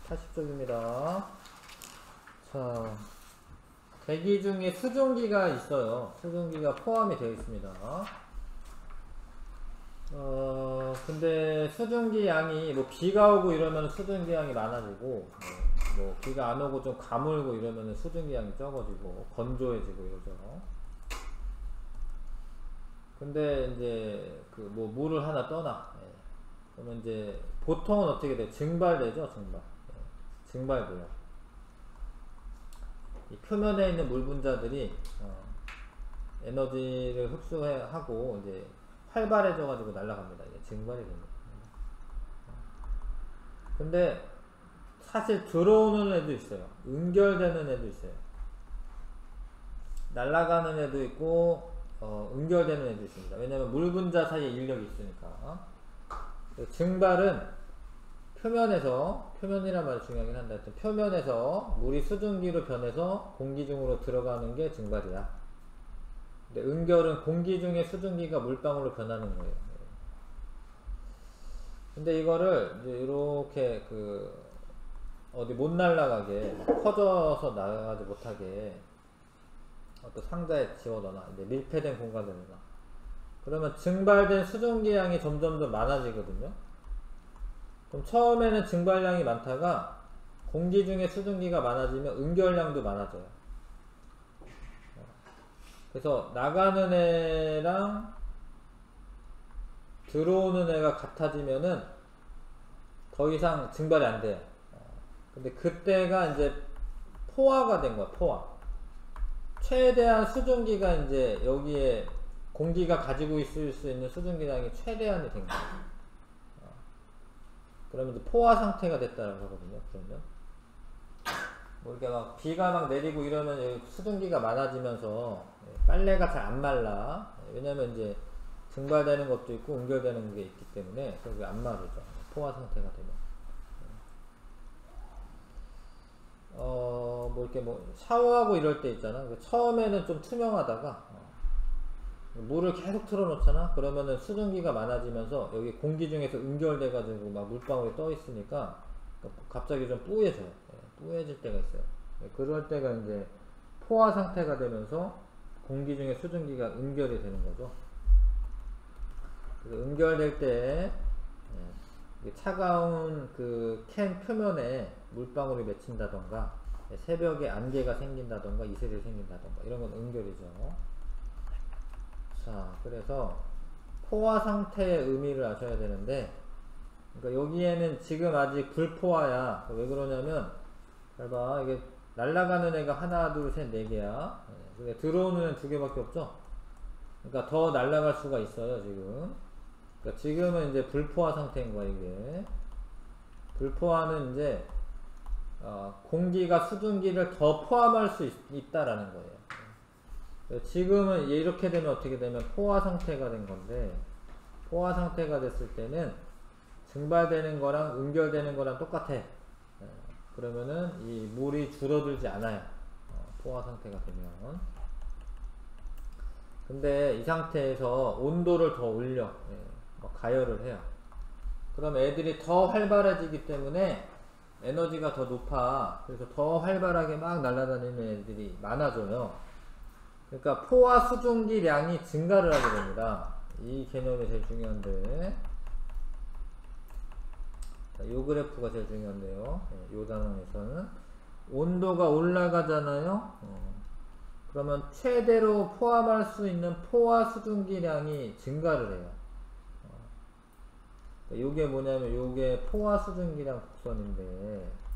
80쪽입니다. 자, 대기 중에 수증기가 있어요. 수증기가 포함이 되어 있습니다. 근데 수증기 양이 뭐 비가 오고 이러면 수증기 양이 많아지고, 뭐 비가 안 오고 좀 가물고 이러면 수증기 양이 적어지고 건조해지고 이러죠. 근데 이제 그 뭐 물을 하나 떠나, 그러면 이제 보통은 어떻게 돼? 증발되죠, 증발. 증발돼요. 이 표면에 있는 물 분자들이 에너지를 흡수하고 이제 활발해져 가지고 날아갑니다. 이게 증발이 됩니다. 근데 사실 들어오는 애도 있어요. 응결되는 애도 있어요. 날아가는 애도 있고 응결되는 애도 있습니다. 왜냐면 물 분자 사이에 인력이 있으니까. 증발은 표면이란 말이 중요하긴 한데, 표면에서 물이 수증기로 변해서 공기 중으로 들어가는 게 증발이야. 근데 응결은 공기 중에 수증기가 물방울로 변하는 거예요. 근데 이거를 이제 이렇게 어디 못 날아가게 커져서 나가지 못하게 어떤 상자에 집어넣어놔. 이제 밀폐된 공간에 넣어놔. 그러면 증발된 수증기 양이 점점 더 많아지거든요. 그럼 처음에는 증발량이 많다가 공기 중에 수증기가 많아지면 응결량도 많아져요. 그래서 나가는 애랑 들어오는 애가 같아지면은 더 이상 증발이 안 돼요. 근데 그때가 이제 포화가 된 거야, 포화. 최대한 수증기가 이제 여기에 공기가 가지고 있을 수 있는 수증기량이 최대한이 된 거야. 그러면 이제 포화 상태가 됐다라고 하거든요. 그러면 뭐 이렇게 막 비가 막 내리고 이러면 수증기가 많아지면서 빨래가 잘 안 말라. 왜냐면 이제 증발되는 것도 있고 응결되는 게 있기 때문에 그게 안 마르죠. 포화 상태가 되면. 뭐 이렇게 뭐 샤워하고 이럴 때 있잖아. 처음에는 좀 투명하다가 물을 계속 틀어놓잖아. 그러면은 수증기가 많아지면서 여기 공기 중에서 응결돼가지고 막 물방울이 떠 있으니까 갑자기 좀 뿌얘져요. 뿌얘질 때가 있어요. 그럴 때가 이제 포화 상태가 되면서 공기 중에 수증기가 응결이 되는 거죠. 그래서 응결될 때 차가운 그 캔 표면에 물방울이 맺힌다던가 새벽에 안개가 생긴다던가 이슬이 생긴다던가 이런 건 응결이죠. 자, 그래서 포화 상태의 의미를 아셔야 되는데, 그러니까 여기에는 지금 아직 불포화야. 왜 그러냐면 잘 봐, 이게 날아가는 애가 하나 둘 셋 네 개야. 들어오는 애는 두 개밖에 없죠. 그러니까 더 날아갈 수가 있어요 지금. 그러니까 지금은 이제 불포화 상태인 거야. 이게 불포화는 이제 공기가 수증기를 더 포함할 수 있다라는 거예요. 지금은 이렇게 되면 어떻게 되면 포화 상태가 된 건데, 포화 상태가 됐을 때는 증발되는 거랑 응결되는 거랑 똑같아. 그러면은 이 물이 줄어들지 않아요. 포화 상태가 되면. 근데 이 상태에서 온도를 더 올려 가열을 해요. 그럼 애들이 더 활발해지기 때문에 에너지가 더 높아. 그래서 더 활발하게 막 날아다니는 애들이 많아져요. 그러니까 포화 수증기량이 증가를 하게 됩니다. 이 개념이 제일 중요한데, 이 그래프가 제일 중요한데요. 이 단원에서는 온도가 올라가잖아요. 그러면 최대로 포함할 수 있는 포화 수증기량이 증가를 해요. 이게 뭐냐면 이게 포화 수증기량 곡선인데,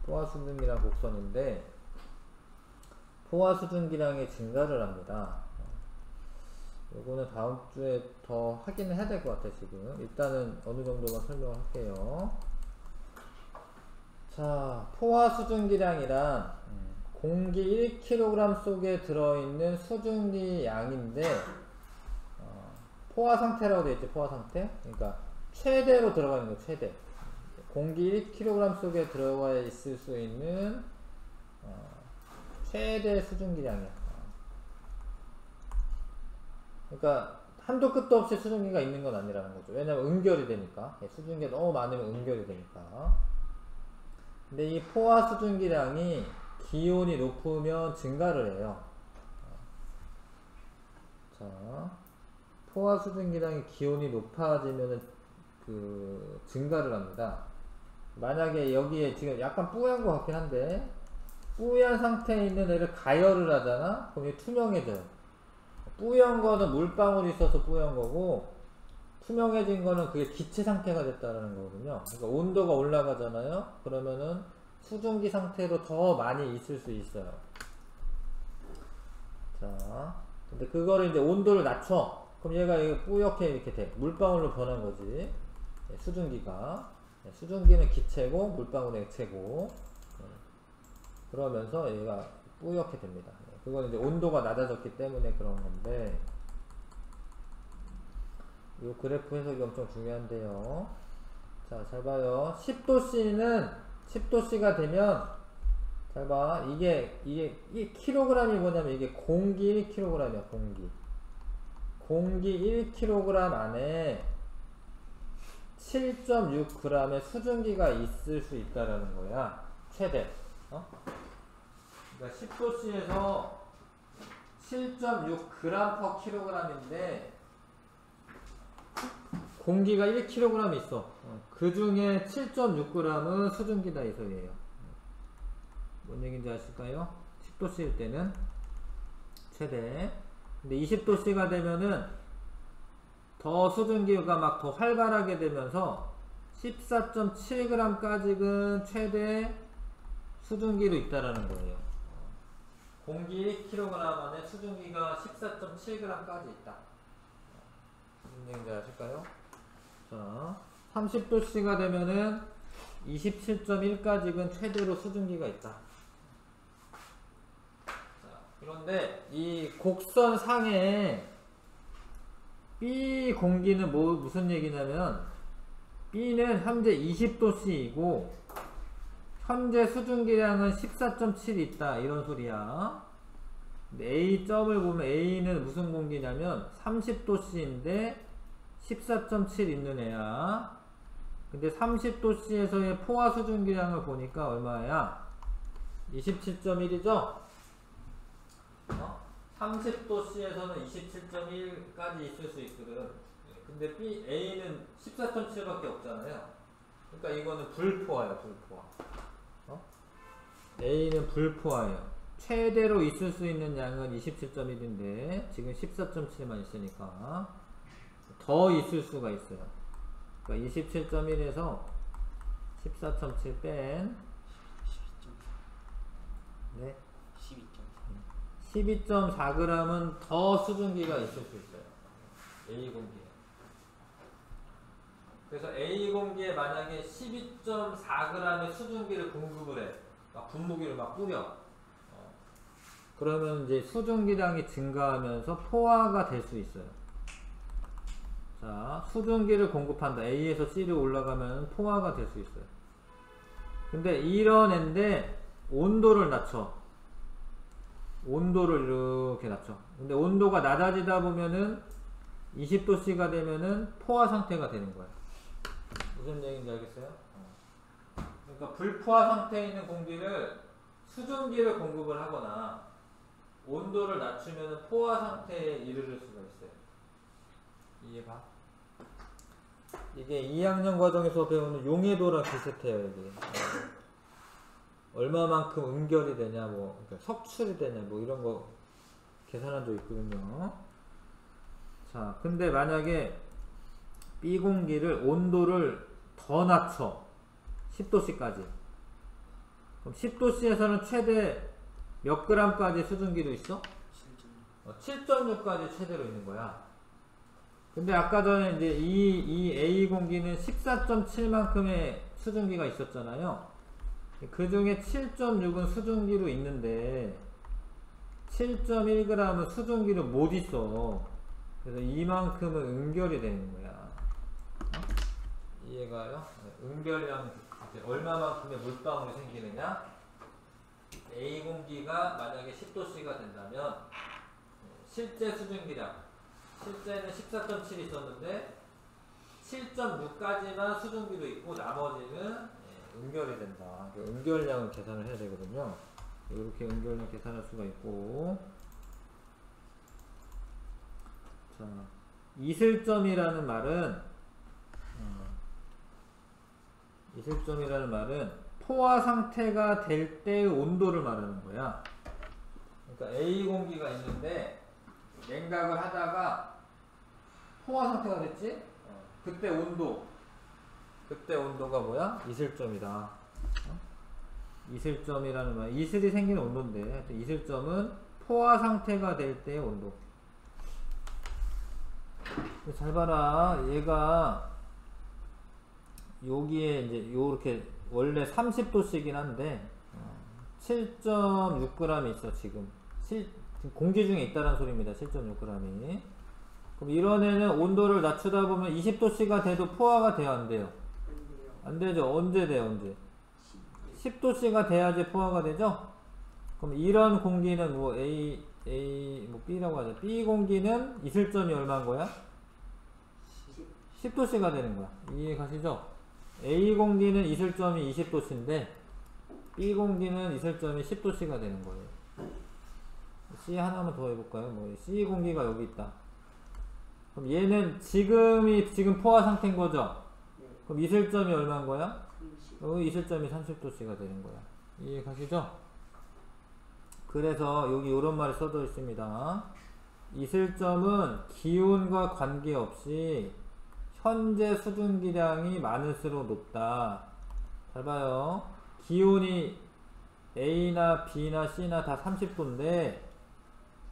포화 수증기량 곡선인데 포화 수증기량이 증가를 합니다. 요거는 다음 주에 더 확인을 해야 될 것 같아요. 지금 일단은 어느 정도만 설명을 할게요. 자, 포화 수증기량이란 공기 1kg 속에 들어있는 수증기 양인데, 포화 상태라고 되어 있죠. 포화 상태. 그러니까 최대로 들어가는 거예요. 최대. 공기 1kg 속에 들어가 있을 수 있는 최대 수증기량이야. 그러니까 한도 끝도 없이 수증기가 있는 건 아니라는 거죠. 왜냐면 응결이 되니까. 수증기가 너무 많으면 응결이 되니까. 근데 이 포화 수증기량이 기온이 높으면 증가를 해요. 자, 포화 수증기량이 기온이 높아지면 증가를 합니다. 만약에 여기에 지금 약간 뿌연 것 같긴 한데, 뿌연 상태에 있는 애를 가열을 하잖아? 그럼 이게 투명해져요. 뿌연 거는 물방울이 있어서 뿌연 거고, 투명해진 거는 그게 기체 상태가 됐다는 거거든요. 그러니까 온도가 올라가잖아요. 그러면은 수증기 상태로 더 많이 있을 수 있어요. 자, 근데 그거를 이제 온도를 낮춰. 그럼 얘가 뿌옇게 이렇게 돼. 물방울로 변한 거지. 수증기가. 수증기는 기체고, 물방울은 액체고. 그러면서 얘가 뿌옇게 됩니다. 그건 이제 온도가 낮아졌기 때문에 그런 건데, 이 그래프 해석이 엄청 중요한데요. 자, 잘 봐요. 10도씨가 되면, 잘 봐. 이게 1kg이 뭐냐면 이게 공기 1kg이야, 공기. 공기 1kg 안에 7.6g의 수증기가 있을 수 있다라는 거야. 최대. 그러니까 10도씨에서 7.6g/kg인데 공기가 1kg 있어. 그 중에 7.6g은 수증기다 이 소리예요. 뭔 얘기인지 아실까요? 10도씨일 때는 최대. 근데 20도씨가 되면은 더 수증기가 막 더 활발하게 되면서 14.7g까지는 최대 수증기로 있다라는 거예요. 공기 1kg 안에 수증기가 14.7g까지 있다. 무슨 얘기인지 아실까요? 자, 30도씨가 되면은 27.1까지는 최대로 수증기가 있다. 자, 그런데 이 곡선 상에 B 공기는 무슨 얘기냐면 B는 현재 20도씨이고 현재 수증기량은 14.7 있다 이런 소리야. 근데 A 점을 보면 A는 무슨 공기냐면 30도씨인데 14.7 있는 애야. 근데 30도씨에서의 포화 수증기량을 보니까 얼마야? 27.1이죠? 30도씨에서는 27.1까지 있을 수 있거든. 근데 A는 14.7밖에 없잖아요. 그러니까 이거는 불포화예요, 불포화. A는 불포화예요. 최대로 있을 수 있는 양은 27.1인데 지금 14.7만 있으니까 더 있을 수가 있어요. 그러니까 27.1에서 14.7 뺀 12.4g은 더 수증기가 있을 수 있어요. A 공기에. 그래서 A 공기에 만약에 12.4g의 수증기를 공급을 해. 막 분무기를 막 뿌려. 그러면 이제 수증기량이 증가하면서 포화가 될 수 있어요. 자, 수증기를 공급한다. A에서 C로 올라가면 포화가 될 수 있어요. 근데 이런 애인데 온도를 낮춰. 온도를 이렇게 낮춰. 근데 온도가 낮아지다 보면은 20도씨가 되면은 포화 상태가 되는 거야. 무슨 얘기인지 알겠어요? 그러니까 불포화 상태에 있는 공기를 수증기를 공급을 하거나 온도를 낮추면 포화 상태에 이르를 수가 있어요. 이해가? 이게 2학년 과정에서 배우는 용해도랑 비슷해요. 이게 얼마만큼 응결이 되냐, 뭐 그러니까 석출이 되냐, 뭐 이런 거 계산한 적 있거든요. 자, 근데 만약에 B 공기를 온도를 더 낮춰 10도씨까지. 그럼 10도씨에서는 최대 몇 g까지 수증기도 있어? 7.6까지 최대로 있는 거야. 근데 아까 전에 이제 이 A 공기는 14.7만큼의 수증기가 있었잖아요. 그 중에 7.6은 수증기로 있는데 7.1g은 수증기로 못 있어. 그래서 이만큼은 응결이 되는 거야. 이해가요? 응결량 얼마만큼의 물방울이 생기느냐? A 공기가 만약에 10도씨가 된다면 실제 수증기량 실제는 14.7 있었는데 7.6까지만 수증기로 있고 나머지는 응결이 된다. 응결량을 계산을 해야 되거든요. 이렇게 응결량 계산할 수가 있고, 자, 이슬점이라는 말은 포화 상태가 될 때의 온도를 말하는 거야. 그러니까 A 공기가 있는데 냉각을 하다가 포화 상태가 됐지? 그때 온도가 뭐야? 이슬점이다. 이슬점이라는 말, 이슬이 생기는 온도인데, 이슬점은 포화 상태가 될 때의 온도. 잘 봐라. 얘가 여기에 이제 요렇게 원래 30도씩이긴 한데 7.6g이 있어. 지금 공기 중에 있다는 소리입니다. 7.6g이. 그럼 이런 애는 온도를 낮추다 보면 20도씨가 돼도 포화가 돼요, 안 돼요? 안 되죠. 언제 돼요, 언제? 10도씨가 돼야지 포화가 되죠? 그럼 이런 공기는 뭐 B라고 하죠. B 공기는 이슬점이 얼마인 거야? 10도씨가 되는 거야. 이해 가시죠? A 공기는 이슬점이 20도씨인데 B 공기는 이슬점이 10도씨가 되는 거예요. C 하나만 더 해볼까요? 뭐 C 공기가 여기 있다. 그럼 얘는 지금 포화 상태인 거죠? 그럼 이슬점이 얼마인 거야? 이슬점이 30도씨가 되는 거야. 이해 가시죠? 그래서 여기 이런 말이 써져 있습니다. 이슬점은 기온과 관계없이 현재 수증기량이 많을수록 높다. 잘 봐요. 기온이 A나 B나 C나 다 30도인데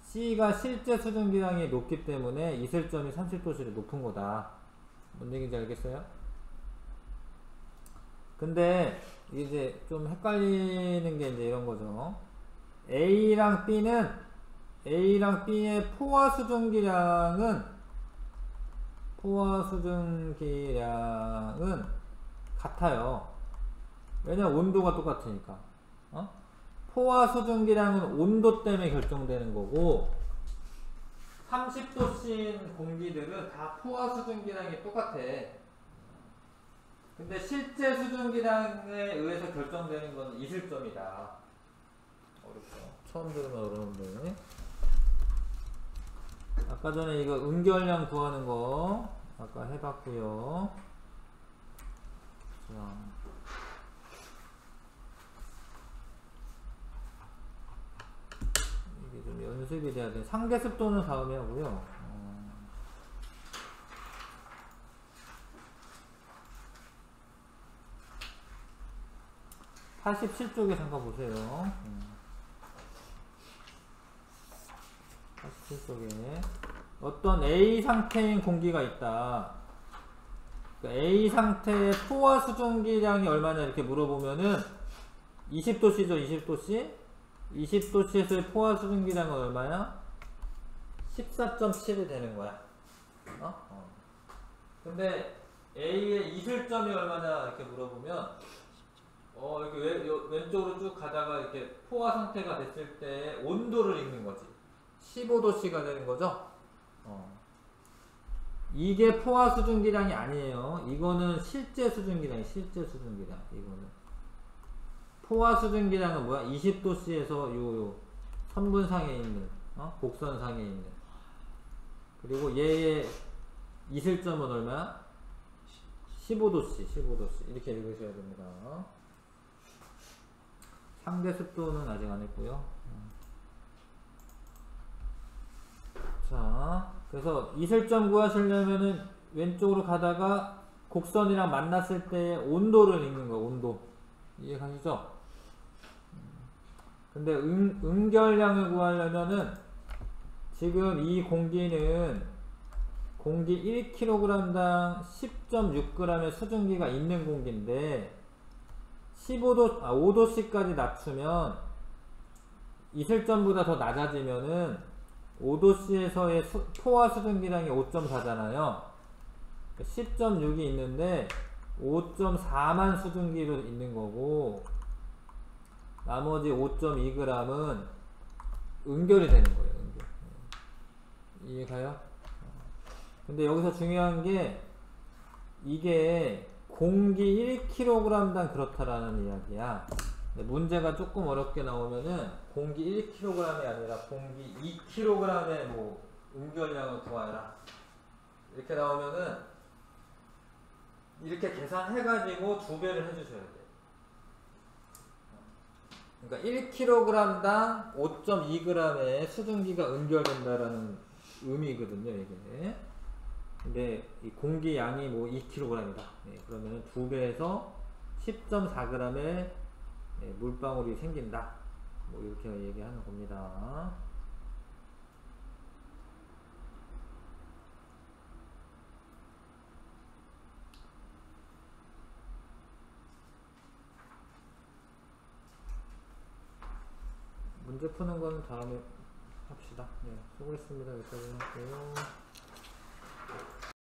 C가 실제 수증기량이 높기 때문에 이슬점이 30도씨로 높은 거다. 뭔 얘기인지 알겠어요? 근데 이제 좀 헷갈리는 게 이제 이런 거죠. A랑 B의 포화 수증기량은 같아요. 왜냐면 온도가 똑같으니까. 포화 수증기량은 온도 때문에 결정되는 거고 30도씨인 공기들은 다 포화 수증기량이 똑같아. 근데 실제 수증기량에 의해서 결정되는 건 이슬점이다. 어렵죠. 처음 들으면 어려운데. 아까 전에 이거 응결량 구하는 거 아까 해봤고요. 자, 이게 좀 연습이 돼야 돼. 상대습도는 다음에 하고요. 87쪽에 잠깐 보세요. 87쪽에 어떤 A 상태인 공기가 있다. 그러니까 A 상태의 포화 수증기량이 얼마냐 이렇게 물어보면은 20도씨죠. 20도씨 20도씨에서의 포화 수증기량은 얼마야? 14.7이 되는 거야. 근데 A의 이슬점이 얼마냐 이렇게 물어보면 이렇게 왼쪽으로 쭉 가다가 이렇게 포화 상태가 됐을 때 온도를 읽는 거지. 15도씨가 되는 거죠. 이게 포화 수증기량이 아니에요. 이거는 실제 수증기량. 이거는 포화 수증기량은 뭐야? 20도씨에서 요 선분상에 있는 곡선상에 있는. 그리고 얘의 이슬점은 얼마야? 15도씨 이렇게 읽으셔야 됩니다. 상대 습도는 아직 안 했고요. 자, 그래서 이슬점 구하시려면은 왼쪽으로 가다가 곡선이랑 만났을 때 온도를 읽는 거예요. 온도. 이해 가시죠? 근데 응결량을 구하려면은 지금 이 공기는 공기 1kg당 10.6g의 수증기가 있는 공기인데 5도씨까지 낮추면 이슬점보다 더 낮아지면은 5도씨에서의 포화 수증기량이 5.4잖아요. 10.6이 있는데 5.4만 수증기로 있는 거고 나머지 5.2g은 응결이 되는 거예요. 응결. 이해가요? 근데 여기서 중요한 게 이게 공기 1kg당 그렇다라는 이야기야. 근데 문제가 조금 어렵게 나오면은 공기 1kg이 아니라 공기 2kg의 뭐 응결량을 구하라 이렇게 나오면은 이렇게 계산해가지고 2배를 해주셔야 돼. 그러니까 1kg당 5.2g의 수증기가 응결된다라는 의미거든요, 이게. 근데 이 공기 양이 뭐 2kg이다. 네, 그러면 2배에서 10.4g의 물방울이 생긴다. 뭐 이렇게 얘기하는 겁니다. 문제 푸는 거는 다음에 합시다. 네, 수고했습니다. 여기까지 할게요.